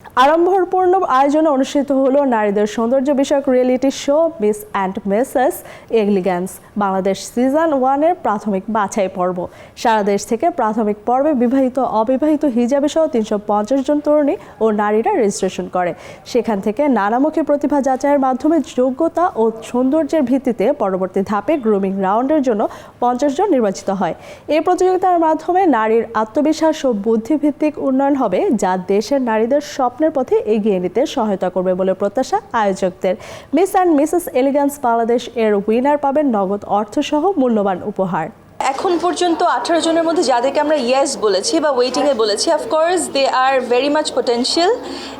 আড়ম্বরপূর্ণ আয়োজনে অনুষ্ঠিত হলো নারীদের সৌন্দর্য বিষয়ক reality show Miss and Mrs Elegance Bangladesh season 1-এর প্রাথমিক বাছাই পর্ব। সারা দেশ থেকে প্রাথমিক পর্বে বিবাহিত অবিবাহিত হিজাবি সহ 350 জন তরুণী ও নারীরা রেজিস্ট্রেশন করে। সেখান থেকে নানামুখী প্রতিভা যাচাইয়ের মাধ্যমে যোগ্যতা ও সৌন্দর্যের ভিত্তিতে পরবর্তী ধাপে গ্রুমিং রাউন্ডের জন্য 50 জন নির্বাচিত হয়। এই প্রতিযোগিতার মাধ্যমে নারীর আত্মবিশ্বাস ও বুদ্ধিভিত্তিক উন্নয়ন হবে, যা দেশের নারীদের স্বপ্নের পথে এগিয়ে নিতে সহায়তা করবে বলে প্রত্যাশা আয়োজকদের। Miss and Mrs Elegance Bangladesh এর উইনার পাবেন নগদ অর্থসহ মূল্যবান উপহার। এখন পর্যন্ত 18 জনের মধ্যে যাদেরকে আমরা ইয়েস বলেছি বা ওয়েটিংয়ে বলেছি, of course they are very much potential.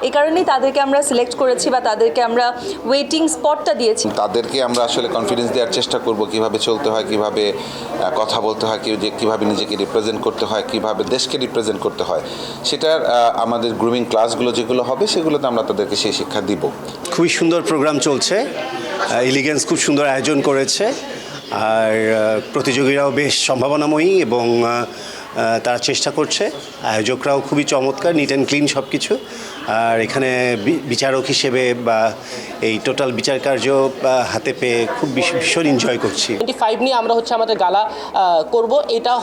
এই কারণেই তাদেরকে আমরা সিলেক্ট করেছি বা তাদেরকে আমরা ওয়েটিং স্পটটা দিয়েছি। তাদেরকে আমরা আসলে কনফিডেন্স দেওয়ার চেষ্টা করব কিভাবে চলতে হয়, কিভাবে কথা বলতে হয়, কিভাবে নিজেকে রিপ্রেজেন্ট করতে হয়, কিভাবে দেশকে রিপ্রেজেন্ট করতে হয়, সেটার আমাদের গ্রুমিং ক্লাসগুলো যেগুলো হবে সেগুলোতে আমরা তাদেরকে সেই শিক্ষা দিব। খুবই সুন্দর প্রোগ্রাম চলছে, এলিগ্যান্স খুব সুন্দর আয়োজন করেছে, আর প্রতিযোগীরাও বেশ সম্ভাবনাময়ী এবং তারা চেষ্টা করছে। আয়োজকরাও খুবই চমৎকার, নিট অ্যান্ড ক্লিন সব কিছু। আর এখানে বিচারক হিসেবে বা এই টোটাল বিচার কার্য হাতে পেয়ে খুব ভীষণ এনজয় করছি। 25 নিয়ে আমরা আমাদের গালা করব। এটা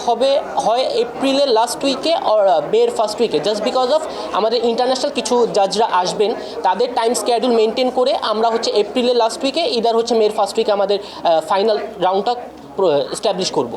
হয় এপ্রিলের লাস্ট উইকে আর মের ফার্স্ট উইকে, জাস্ট বিকজ অফ আমাদের ইন্টারন্যাশনাল কিছু জাজরা আসবেন, তাদের টাইম স্কেডিউল মেনটেন করে আমরা এপ্রিলের লাস্ট উইকে ইদার মের ফার্স্ট উইকে আমাদের ফাইনাল রাউন্ডটা এস্টাবলিশ করব।